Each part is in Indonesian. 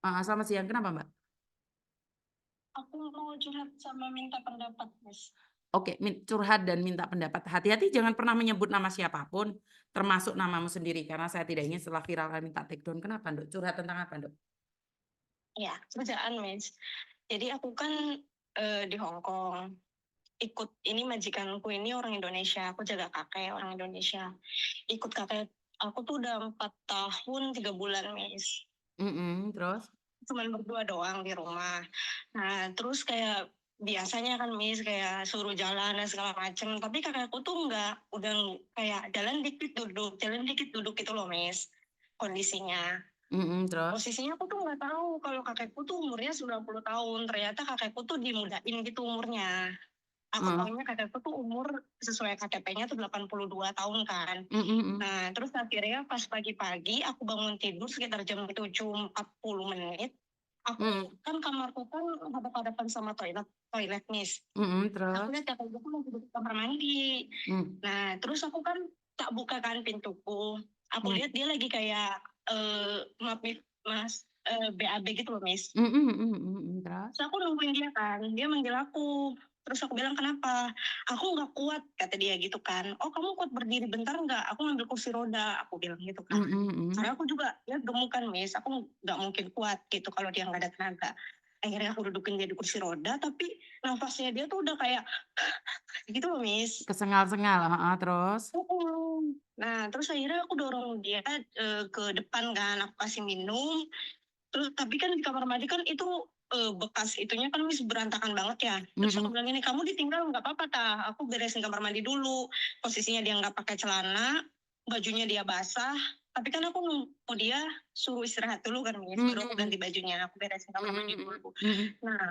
Selamat siang, kenapa Mbak? Aku mau curhat sama minta pendapat, Mas. Oke, curhat dan minta pendapat. Hati-hati jangan pernah menyebut nama siapapun, termasuk namamu sendiri, karena saya tidak ingin setelah viral kalian minta take down. Kenapa, Nduk? Curhat tentang apa, Nduk? Ya, kerjaan, Mas. Jadi aku kan di Hong Kong. Ikut ini majikanku ini orang Indonesia. Aku jaga kakek orang Indonesia. Ikut kakek aku tuh udah 4 tahun 3 bulan, Mas. Terus? Cuman berdua doang di rumah. Nah, terus kayak biasanya kan Miss kayak suruh jalan dan segala macem. Tapi kakakku tuh enggak, udah kayak jalan dikit duduk gitu loh Miss. Kondisinya. Terus? Posisinya aku tuh nggak tahu kalau kakekku tuh umurnya 90 tahun. Ternyata kakekku tuh dimudain gitu umurnya. Aku Heeh. taunya kakekku tuh umur sesuai KTP-nya tuh 82 tahun kan. Mhm mhm. Nah, terus akhirnya pas pagi-pagi aku bangun tidur sekitar jam 7.40. Aku Mhm. kan kamarku kan hadap-hadapan sama toilet Miss. Aku Terus? lihat kakekku tuh lagi di kamar mandi. Mmm. Nah, terus aku kan tak buka kan pintuku. Aku Mmm. lihat dia lagi kayak maaf nih Mas, BAB gitu loh Miss. Terus? Terus aku nungguin dia kan, dia manggil aku. Terus aku bilang, "Kenapa?" "Aku nggak kuat," kata dia gitu kan. "Oh, kamu kuat berdiri bentar nggak? Aku ngambil kursi roda," aku bilang gitu kan. Mhm. Karena aku juga, dia gemuk kan, Miss, aku nggak mungkin kuat gitu kalau dia nggak ada tenaga. Akhirnya aku dudukin dia di kursi roda, tapi nafasnya dia tuh udah kayak gitu loh, Miss. Kesengal-sengal, heeh, terus? Nah, terus akhirnya aku dorong dia ke depan kan, aku kasih minum. Terus tapi kan di kamar mandi kan itu bekas itunya kan Miss berantakan banget ya. Terus aku Mhm. bilang gini, kamu ditinggal nggak apa-apa tah, aku beresin kamar mandi dulu. Posisinya dia nggak pakai celana, bajunya dia basah. Tapi kan aku nunggu dia suruh istirahat dulu kan Miss, Mhm baru aku ganti mhm. bajunya, aku beresin kamar Mhm mandi mhm. dulu. Mhm. Nah,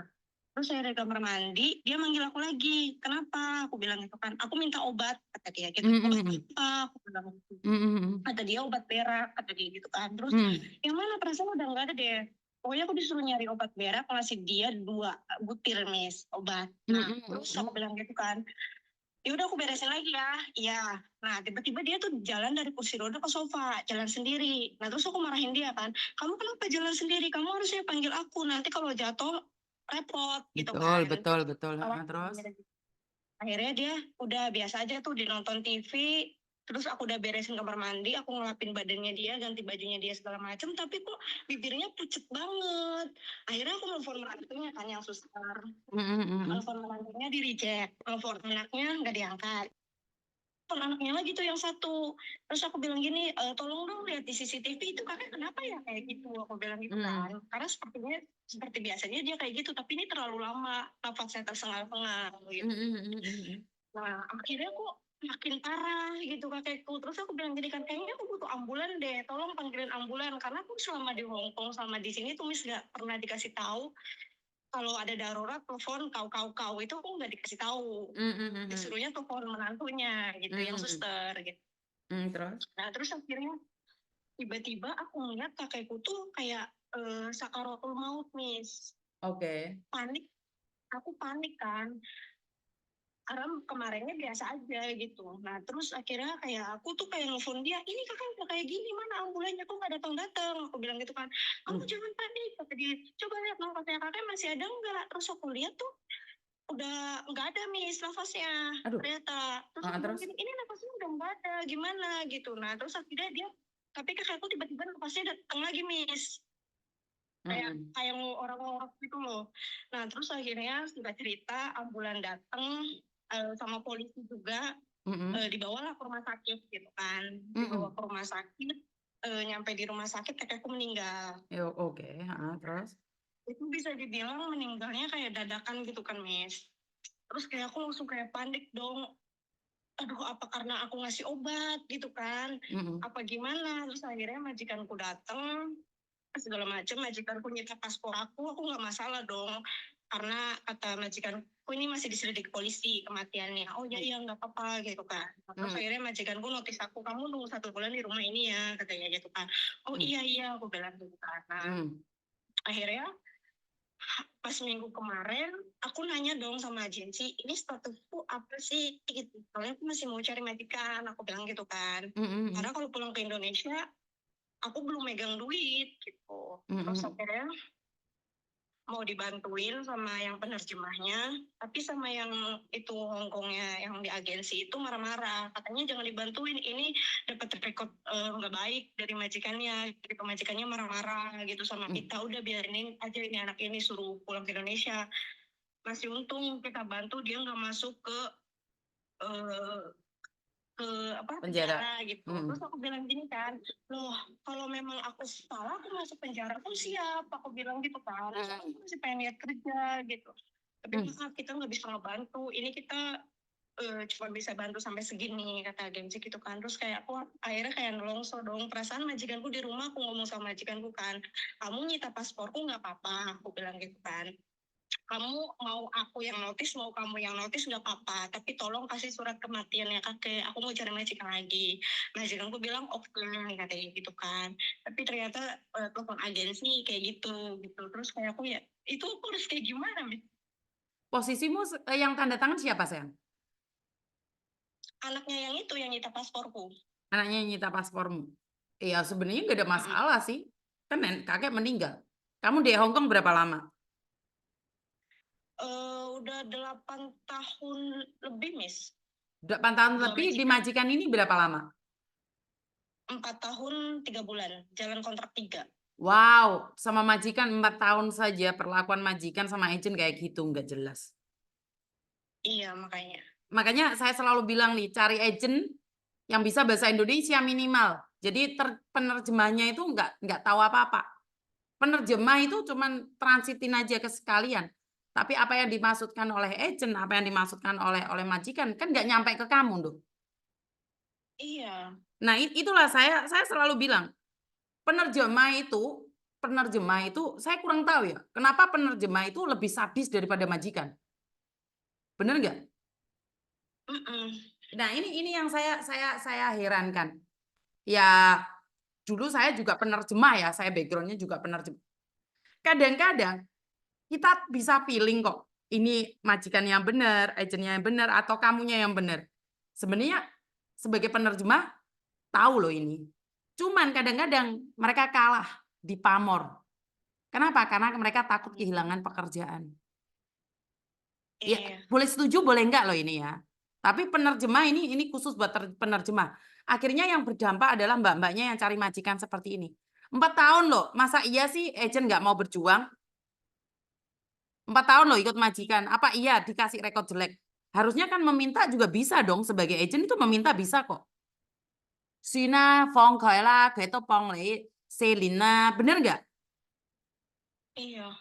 terus saya dari kamar mandi, dia manggil aku lagi. Kenapa? Aku bilang gitu kan. Aku minta obat, kata dia gitu. Mhm Obat mhm. apa? Aku bilang gitu. Mhm mhm. Kata dia obat berak, kata dia gitu kan. Terus Mmm. yang mana perasaan udah nggak ada deh. Pokoknya aku disuruh nyari obat berak, ngasih dia 2 butir Miss, obat. Mhm Nah, terus aku mhm. bilang gitu kan, ya udah aku beresin lagi ya. Iya. Nah, tiba-tiba dia tuh jalan dari kursi roda ke sofa, jalan sendiri. Nah, terus aku marahin dia kan, kamu kenapa jalan sendiri? Kamu harusnya panggil aku. Nanti kalau jatuh repot gitu Betul kan. betul betul, Kalau heeh, terus? akhirnya dia udah biasa aja tuh dia nonton TV, terus aku udah beresin kamar mandi, aku ngelapin badannya dia, ganti bajunya dia segala macam, tapi kok bibirnya pucet banget. Akhirnya aku nelfon menantunya kan yang suster. Mhm mhm. Nelfon menantunya di reject, nelfon anaknya nggak diangkat. Telepon anaknya lagi tuh yang satu. Terus aku bilang gini, tolong dong lihat di CCTV itu kakek kenapa ya kayak gitu. Aku bilang gitu Mmm. kan. Karena sepertinya seperti biasanya dia kayak gitu, tapi ini terlalu lama, nafasnya tersengal-sengal gitu. Mhm mhm mhm. Nah, akhirnya kok makin parah gitu kakekku. Terus aku bilang gini kan, kayaknya aku butuh ambulan deh, tolong panggilin ambulan. Karena aku selama di Hong Kong, selama di sini tuh Miss gak pernah dikasih tahu kalau ada darurat telepon kau itu aku nggak dikasih tahu. Mhm mhm. Disuruhnya telepon menantunya gitu, yang Mhm. suster gitu. Terus? Nah, terus akhirnya tiba-tiba aku ngeliat kakekku tuh kayak sakaratul maut, Miss. Oke. Panik, aku panik kan. Karena kemarinnya biasa aja gitu. Nah, terus akhirnya kayak aku tuh kayak nelfon dia, "Ini Kakak udah kayak gini, mana ambulannya kok nggak datang-datang?" Aku bilang gitu kan. "Kamu Mmm. jangan panik," kata dia. "Coba lihat nafasnya Kakak masih ada nggak?" Terus aku lihat tuh udah nggak ada Miss nafasnya Aduh, ternyata. Terus heeh, aku bilang terus? gini, "Ini nafasnya udah nggak ada, gimana?" gitu. Nah, terus akhirnya dia, tapi kakakku tiba-tiba nafasnya datang lagi Miss. Kayak Mhm. kayak mau orang ngorok gitu loh. Nah, terus akhirnya singkat cerita ambulan datang, sama polisi juga, Mhm. dibawalah ke rumah sakit gitu kan. Dibawa Mhm. ke rumah sakit, nyampe di rumah sakit kakekku meninggal. Oke, heeh, terus? Itu bisa dibilang meninggalnya kayak dadakan gitu kan, Miss. Terus kayak aku langsung kayak panik dong, aduh apa karena aku ngasih obat gitu kan, Mhm. apa gimana. Terus akhirnya majikanku datang, segala macam, majikanku nyita paspor aku nggak masalah dong. Karena kata majikanku ini masih diselidiki polisi kematiannya. Oh ya Mmm. ya nggak apa-apa gitu kan. Terus Mhm. akhirnya majikanku notis aku, kamu nunggu 1 bulan di rumah ini ya katanya gitu kan. Oh Mmm. iya iya aku bilang gitu kan. Nah Mmm. akhirnya pas minggu kemarin aku nanya dong sama agensi, ini statusku apa sih gitu. Soalnya aku masih mau cari majikan, aku bilang gitu kan. Mhm Karena mhm. kalau pulang ke Indonesia aku belum megang duit gitu. Terus Mm-mm. akhirnya mau dibantuin sama yang penerjemahnya, tapi sama yang itu Hongkongnya yang di agensi itu marah-marah. Katanya jangan dibantuin, ini dapat record nggak baik dari majikannya. Gitu, majikannya marah-marah gitu sama Mm. kita. Udah biarin aja ini anak ini suruh pulang ke Indonesia. Masih untung kita bantu dia nggak masuk eh, ke Penjara. penjara gitu. Mm. Terus aku bilang gini kan, loh kalau memang aku salah aku masuk penjara pun siap, aku bilang gitu kan. Soalnya aku masih pengen niat kerja gitu. Tapi Mm. maaf kita nggak bisa ngebantu. Ini kita cuma bisa bantu sampai segini kata agensi gitu kan. Terus kayak aku akhirnya kayak nelongso dong. Perasaan majikanku di rumah aku ngomong sama majikanku kan, kamu nyita pasporku nggak apa-apa, aku bilang gitu kan. Kamu mau aku yang notice, mau kamu yang notice nggak apa-apa, tapi tolong kasih surat kematiannya kakek, aku mau cari majikan lagi. Majikanku bilang oke, katanya gitu kan. Tapi ternyata telepon agensi kayak gitu gitu. Terus kayak aku ya itu aku harus kayak gimana, Mit? Posisimu yang tanda tangan siapa, sayang? Anaknya yang itu yang nyita pasporku. Anaknya yang nyita paspormu. Iya, sebenarnya nggak ada Mm-mm. masalah sih. Kan kakek meninggal. Kamu di Hong Kong berapa lama? Udah 8 tahun lebih, Miss. 8 tahun Dua lebih di majikan. majikan ini berapa lama? 4 tahun 3 bulan. Jalan kontrak 3. Wow, sama majikan 4 tahun saja perlakuan majikan sama agent kayak gitu nggak jelas. Iya, makanya. Makanya saya selalu bilang nih, cari agent yang bisa bahasa Indonesia minimal. Jadi penerjemahnya itu nggak tahu apa-apa. Penerjemah itu cuman transitin aja ke sekalian. Tapi apa yang dimaksudkan oleh agent, apa yang dimaksudkan oleh majikan kan nggak nyampe ke kamu, Duh. Iya. Nah, itulah saya selalu bilang, penerjemah itu saya kurang tahu ya. Kenapa penerjemah itu lebih sadis daripada majikan? Bener nggak? Mm-mm. Nah, ini yang saya herankan. Ya, dulu saya juga penerjemah ya, saya backgroundnya juga penerjemah. Kadang-kadang kita bisa feeling kok, ini majikan yang benar, agentnya yang benar, atau kamunya yang benar. Sebenarnya sebagai penerjemah tahu loh ini. Cuman kadang-kadang mereka kalah di pamor. Kenapa? Karena mereka takut kehilangan pekerjaan. Ya, Iya. boleh setuju, boleh enggak loh ini ya. Tapi penerjemah ini khusus buat penerjemah. Akhirnya yang berdampak adalah mbak-mbaknya yang cari majikan seperti ini. 4 tahun loh, masa iya sih agent nggak mau berjuang? 4 tahun loh ikut majikan. Apa iya dikasih rekod jelek? Harusnya kan meminta juga bisa dong, sebagai agent itu meminta bisa kok. Sina, Fong, Kaila, Geto, Pong, Lei, Selina, bener nggak? Iya.